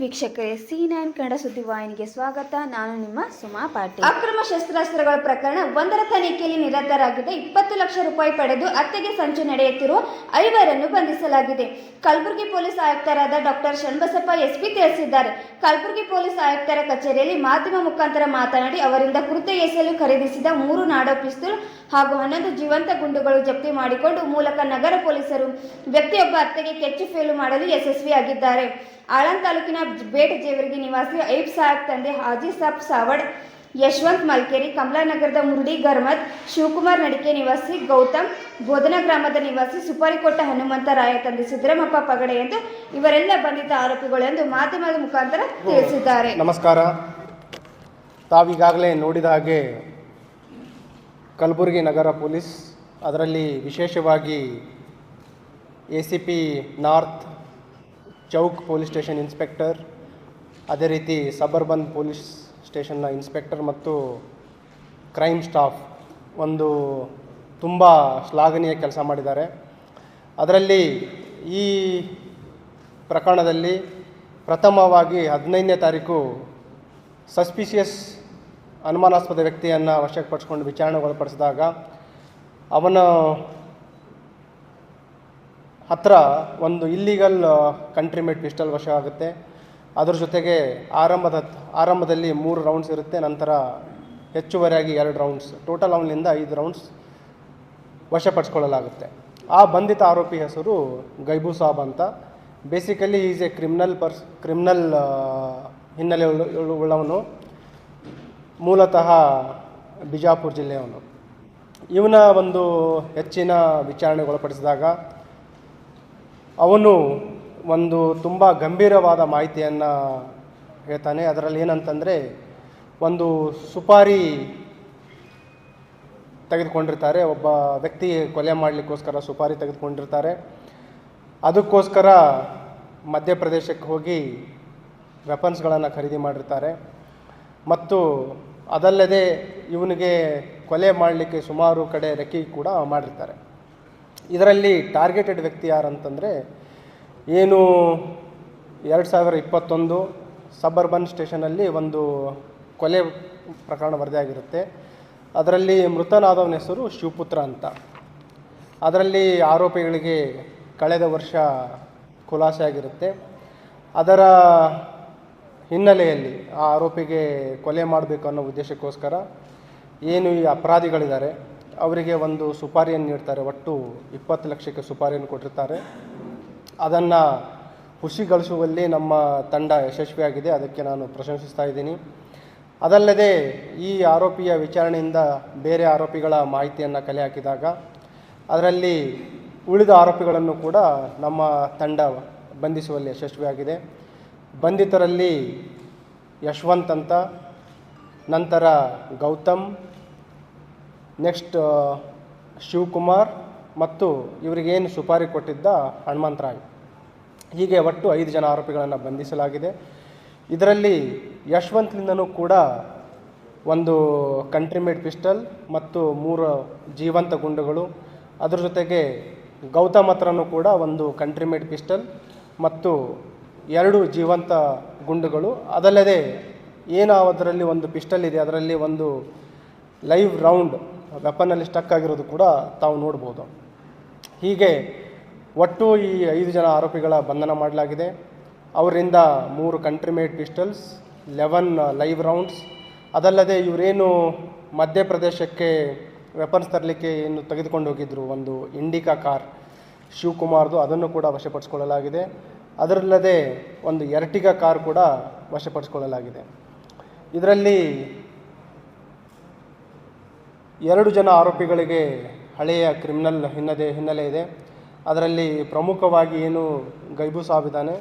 ವೀಕ್ಷಕರೇ, C9 ಕನ್ನಡ ಸುದ್ದಿವಾಹಿನಿಗೆ ಸ್ವಾಗತ. ನಾನು ನಿಮ್ಮ ಸುಮಾ ಪಾಟೀಲ್. ಅಕ್ರಮ ಶಸ್ತ್ರಾಸ್ತ್ರಗಳ ಪ್ರಕರಣ ಒಂದರ ತನಿಖೆಯಲ್ಲಿ ನಿರತರಾಗಿದ್ದ 20 ಲಕ್ಷ ರೂಪಾಯಿ ಪಡೆದು ಹತ್ಯೆಗೆ ಸಂಚು ನಡೆಯುತ್ತಿರುವ 5 ಬಂಧಿಸಲಾಗಿದೆ. ಕಲಬುರಗಿ ಪೊಲೀಸ್ ಆಯುಕ್ತರಾದ ಡಾಕ್ಟರ್ ಶರಣಬಸಪ್ಪ SP ತಿಳಿಸಿದ್ದಾರೆ. ಕಲಬುರಗಿ ಪೊಲೀಸ್ ಆಯುಕ್ತರ ಕಚೇರಿಯಲ್ಲಿ ಮಾಧ್ಯಮ ಮುಖಾಂತರ ಮಾತನಾಡಿ, ಅವರಿಂದ ಕೃತ್ಯ ಎಸೆಯಲು ಖರೀದಿಸಿದ 3 ನಾಡೋ ಪಿಸ್ತೂಲ್ ಹಾಗೂ 11 ಜೀವಂತ ಗುಂಡುಗಳು ಜಪ್ತಿ ಮಾಡಿಕೊಂಡು ಮೂಲಕ ನಗರ ಪೊಲೀಸರು ವ್ಯಕ್ತಿಯೊಬ್ಬ ಹತ್ಯೆಗೆ ಕೆಚ್ಚು ಫೇಲು ಮಾಡಲು ಯಶಸ್ವಿಯಾಗಿದ್ದಾರೆ. ಆಳಂದ್ ತಾಲೂಕಿನ ಬೇಟ್ ಜೇವರ್ಗಿ ನಿವಾಸಿ ಐಬ್ ಸಾಹೇಬ್ ತಂದೆ ಹಾಜಿ ಸಾಬ್ ಸಾವಡ್, ಯಶವಂತ್ ಮಲ್ಕೇರಿ, ಕಮಲಾನಗರದ ಮುರುಡಿ ಗರ್ಮತ್, ಶಿವಕುಮಾರ್ ನಡಿಕೆ ನಿವಾಸಿ ಗೌತಮ್, ಬೋಧನಾ ಗ್ರಾಮದ ನಿವಾಸಿ ಸುಪಾರಿಕೊಟ್ಟ ಹನುಮಂತರಾಯ ತಂದೆ ಸಿದ್ದರಾಮಪ್ಪ ಪಗಡೆ ಎಂದು ಇವರೆಲ್ಲ ಬಂಧಿತ ಆರೋಪಿಗಳು ಎಂದು ಮಾಧ್ಯಮದ ಮುಖಾಂತರ ತಿಳಿಸಿದ್ದಾರೆ. ನಮಸ್ಕಾರ. ತಾವೀಗಾಗಲೇ ನೋಡಿದ ಹಾಗೆ ಕಲಬುರಗಿ ನಗರ ಪೊಲೀಸ್, ಅದರಲ್ಲಿ ವಿಶೇಷವಾಗಿ ACP north Chowk police station inspector, ಅದೇ ರೀತಿ ಸಬರ್ಬನ್ ಪೊಲೀಸ್ ಸ್ಟೇಷನ್ನ ಇನ್ಸ್ಪೆಕ್ಟರ್ ಮತ್ತು ಕ್ರೈಮ್ ಸ್ಟಾಫ್ ಒಂದು ತುಂಬ ಶ್ಲಾಘನೀಯ ಕೆಲಸ ಮಾಡಿದ್ದಾರೆ. ಅದರಲ್ಲಿ ಈ ಪ್ರಕರಣದಲ್ಲಿ ಪ್ರಥಮವಾಗಿ 15ನೇ ತಾರೀಕು ಸಸ್ಪಿಷಿಯಸ್ ಅನುಮಾನಾಸ್ಪದ ವ್ಯಕ್ತಿಯನ್ನು ವಶಪಡಿಸಿಕೊಂಡು ವಿಚಾರಣೆಗೊಳಪಡಿಸಿದಾಗ ಅವನ ಹತ್ರ ಒಂದು ಇಲ್ಲೀಗಲ್ ಕಂಟ್ರಿ ಮೇಡ್ ಪಿಸ್ಟಲ್ ವಶ ಆಗುತ್ತೆ. ಅದ್ರ ಜೊತೆಗೆ ಆರಂಭದಲ್ಲಿ 3 ರೌಂಡ್ಸ್ ಇರುತ್ತೆ, ನಂತರ ಹೆಚ್ಚುವರಿಯಾಗಿ 2 ರೌಂಡ್ಸ್, ಟೋಟಲ್ ಅವನಿಂದ 5 ರೌಂಡ್ಸ್ ವಶಪಡಿಸ್ಕೊಳ್ಳಲಾಗುತ್ತೆ. ಆ ಬಂಧಿತ ಆರೋಪಿ ಹೆಸರು ಗೈಬು ಸಾಬ್ ಅಂತ. ಬೇಸಿಕಲಿ ಈಸ್ ಎ ಕ್ರಿಮಿನಲ್ ಹಿನ್ನೆಲೆ ಉಳ್ಳವನು, ಮೂಲತಃ ಬಿಜಾಪುರ ಜಿಲ್ಲೆಯವನು. ಇವನ ಒಂದು ಹೆಚ್ಚಿನ ವಿಚಾರಣೆಗೊಳಪಡಿಸಿದಾಗ ಅವನು ಒಂದು ತುಂಬ ಗಂಭೀರವಾದ ಮಾಹಿತಿಯನ್ನು ಹೇಳ್ತಾನೆ. ಅದರಲ್ಲಿ ಏನಂತಂದರೆ, ಒಂದು ಸುಪಾರಿ ತೆಗೆದುಕೊಂಡಿರ್ತಾರೆ, ಒಬ್ಬ ವ್ಯಕ್ತಿ ಕೊಲೆ ಮಾಡಲಿಕ್ಕೋಸ್ಕರ ಸುಪಾರಿ ತೆಗೆದುಕೊಂಡಿರ್ತಾರೆ. ಅದಕ್ಕೋಸ್ಕರ ಮಧ್ಯಪ್ರದೇಶಕ್ಕೆ ಹೋಗಿ ವೆಪನ್ಸ್ಗಳನ್ನು ಖರೀದಿ ಮಾಡಿರ್ತಾರೆ. ಮತ್ತು ಅದಲ್ಲದೆ ಇವನಿಗೆ ಕೊಲೆ ಮಾಡಲಿಕ್ಕೆ ಸುಮಾರು ಕಡೆ ರೆಕ್ಕಿ ಕೂಡ ಮಾಡಿರ್ತಾರೆ. ಇದರಲ್ಲಿ ಟಾರ್ಗೆಟೆಡ್ ವ್ಯಕ್ತಿ ಯಾರಂತಂದರೆ, ಏನು 2021 ಸಬರ್ಬನ್ ಸ್ಟೇಷನಲ್ಲಿ ಒಂದು ಕೊಲೆ ಪ್ರಕರಣ ವರದಿಯಾಗಿರುತ್ತೆ. ಅದರಲ್ಲಿ ಮೃತನಾದವನ ಹೆಸರು ಶಿವಪುತ್ರ ಅಂತ. ಅದರಲ್ಲಿ ಆರೋಪಿಗಳಿಗೆ ಕಳೆದ ವರ್ಷ ಖುಲಾಸೆ ಆಗಿರುತ್ತೆ. ಅದರ ಹಿನ್ನೆಲೆಯಲ್ಲಿ ಆ ಆರೋಪಿಗೆ ಕೊಲೆ ಮಾಡಬೇಕು ಅನ್ನೋ ಉದ್ದೇಶಕ್ಕೋಸ್ಕರ ಏನು ಈ ಅಪರಾಧಿಗಳಿದ್ದಾರೆ ಅವರಿಗೆ ಒಂದು ಸುಪಾರಿಯನ್ನು ನೀಡ್ತಾರೆ. ಒಟ್ಟು 20 ಲಕ್ಷಕ್ಕೆ ಸುಪಾರಿಯನ್ನು ಕೊಟ್ಟಿರ್ತಾರೆ. ಅದನ್ನು ಹುಸಿಗೊಳಿಸುವಲ್ಲಿ ನಮ್ಮ ತಂಡ ಯಶಸ್ವಿಯಾಗಿದೆ, ಅದಕ್ಕೆ ನಾನು ಪ್ರಶಂಸಿಸ್ತಾ ಇದ್ದೀನಿ. ಅದಲ್ಲದೆ ಈ ಆರೋಪಿಯ ವಿಚಾರಣೆಯಿಂದ ಬೇರೆ ಆರೋಪಿಗಳ ಮಾಹಿತಿಯನ್ನು ಕಲೆ ಹಾಕಿದಾಗ ಅದರಲ್ಲಿ ಉಳಿದ ಆರೋಪಿಗಳನ್ನು ಕೂಡ ನಮ್ಮ ತಂಡ ಬಂಧಿಸುವಲ್ಲಿ ಯಶಸ್ವಿಯಾಗಿದೆ. ಬಂಧಿತರಲ್ಲಿ ಯಶವಂತ್ ಅಂತ, ನಂತರ ಗೌತಮ್, ನೆಕ್ಸ್ಟ್ ಶಿವಕುಮಾರ್ ಮತ್ತು ಇವರಿಗೇನು ಸುಪಾರಿ ಕೊಟ್ಟಿದ್ದ ಹನುಮಂತರಾಯ್, ಹೀಗೆ ಒಟ್ಟು 5 ಜನ ಆರೋಪಿಗಳನ್ನು ಬಂಧಿಸಲಾಗಿದೆ. ಇದರಲ್ಲಿ ಯಶವಂತ್ಲಿಂದನೂ ಕೂಡ ಒಂದು ಕಂಟ್ರಿ ಮೇಡ್ ಪಿಸ್ಟಲ್ ಮತ್ತು 3 ಜೀವಂತ ಗುಂಡುಗಳು, ಅದರ ಜೊತೆಗೆ ಗೌತಮ್ ಹತ್ರನೂ ಕೂಡ ಒಂದು ಕಂಟ್ರಿ ಮೇಡ್ ಪಿಸ್ಟಲ್ ಮತ್ತು 2 ಜೀವಂತ ಗುಂಡುಗಳು. ಅದಲ್ಲದೆ ಏನು ಅದರಲ್ಲಿ ಒಂದು ಪಿಸ್ಟಲ್ ಇದೆ, ಅದರಲ್ಲಿ ಒಂದು ಲೈವ್ ರೌಂಡ್ ವೆಪನ್ನಲ್ಲಿ ಸ್ಟಕ್ ಆಗಿರೋದು ಕೂಡ ತಾವು ನೋಡ್ಬೋದು. ಹೀಗೆ ಒಟ್ಟು ಈ 5 ಜನ ಆರೋಪಿಗಳ ಬಂಧನ ಮಾಡಲಾಗಿದೆ. ಅವರಿಂದ 3 country made pistols, 11 live rounds, ಅದಲ್ಲದೆ ಇವರೇನು ಮಧ್ಯಪ್ರದೇಶಕ್ಕೆ ವೆಪನ್ಸ್ ತರಲಿಕ್ಕೆ ಏನು ತೆಗೆದುಕೊಂಡು ಹೋಗಿದ್ದರು, ಒಂದು ಇಂಡಿಕಾ ಕಾರ್ ಶಿವಕುಮಾರ್ದು, ಅದನ್ನು ಕೂಡ ವಶಪಡಿಸಿಕೊಳ್ಳಲಾಗಿದೆ. ಅದರಲ್ಲದೆ ಒಂದು ಎರ್ಟಿಗಾ ಕಾರ್ ಕೂಡ ವಶಪಡಿಸಿಕೊಳ್ಳಲಾಗಿದೆ. ಇದರಲ್ಲಿ 2 ಜನ ಆರೋಪಿಗಳಿಗೆ ಹಳೆಯ ಕ್ರಿಮಿನಲ್ ಹಿನ್ನೆಲೆ ಇದೆ. ಅದರಲ್ಲಿ ಪ್ರಮುಖವಾಗಿ ಏನು ಗೈಬು ಸಾಬ್ ಇದ್ದಾನೆ,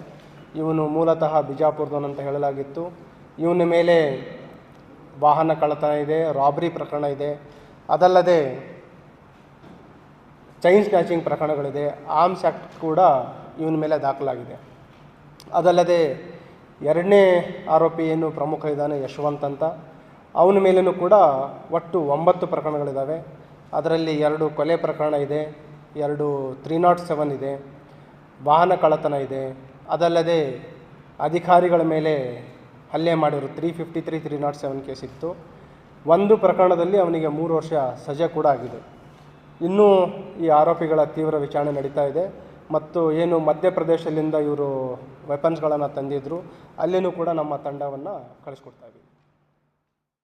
ಇವನು ಮೂಲತಃ ಬಿಜಾಪುರದವನು ಅಂತ ಹೇಳಲಾಗಿತ್ತು. ಇವನ ಮೇಲೆ ವಾಹನ ಕಳ್ಳತನ ಇದೆ, ರಾಬರಿ ಪ್ರಕರಣ ಇದೆ, ಅದಲ್ಲದೆ ಚೈನ್ ಸ್ನ್ಯಾಚಿಂಗ್ ಪ್ರಕರಣಗಳಿದೆ, ಆರ್ಮ್ಸ್ ಆ್ಯಕ್ಟ್ ಕೂಡ ಇವನ ಮೇಲೆ ದಾಖಲಾಗಿದೆ. ಅದಲ್ಲದೆ 2ನೇ ಆರೋಪಿ ಏನು ಪ್ರಮುಖ ಇದ್ದಾನೆ ಯಶವಂತ್ ಅಂತ, ಅವನ ಮೇಲೂ ಕೂಡ ಒಟ್ಟು 9 ಪ್ರಕರಣಗಳಿದ್ದಾವೆ. ಅದರಲ್ಲಿ 2 ಕೊಲೆ ಪ್ರಕರಣ ಇದೆ, 2 307 ಇದೆ, ವಾಹನ ಕಳ್ಳತನ ಇದೆ. ಅದಲ್ಲದೆ ಅಧಿಕಾರಿಗಳ ಮೇಲೆ ಹಲ್ಲೆ ಮಾಡಿದ್ರು. 353, 307 ಕೇಸ್ ಇತ್ತು. ಒಂದು ಪ್ರಕರಣದಲ್ಲಿ ಅವನಿಗೆ 3 ವರ್ಷ ಸಜೆ ಕೂಡ ಆಗಿದೆ. ಇನ್ನೂ ಈ ಆರೋಪಿಗಳ ತೀವ್ರ ವಿಚಾರಣೆ ನಡೀತಾ ಇದೆ. ಮತ್ತು ಏನು ಮಧ್ಯಪ್ರದೇಶದಿಂದ ಇವರು ವೆಪನ್ಸ್ಗಳನ್ನು ತಂದಿದ್ದರು, ಅಲ್ಲಿನೂ ಕೂಡ ನಮ್ಮ ತಂಡವನ್ನು ಕಳಿಸ್ಕೊಡ್ತಾ ಇದ್ದೀವಿ.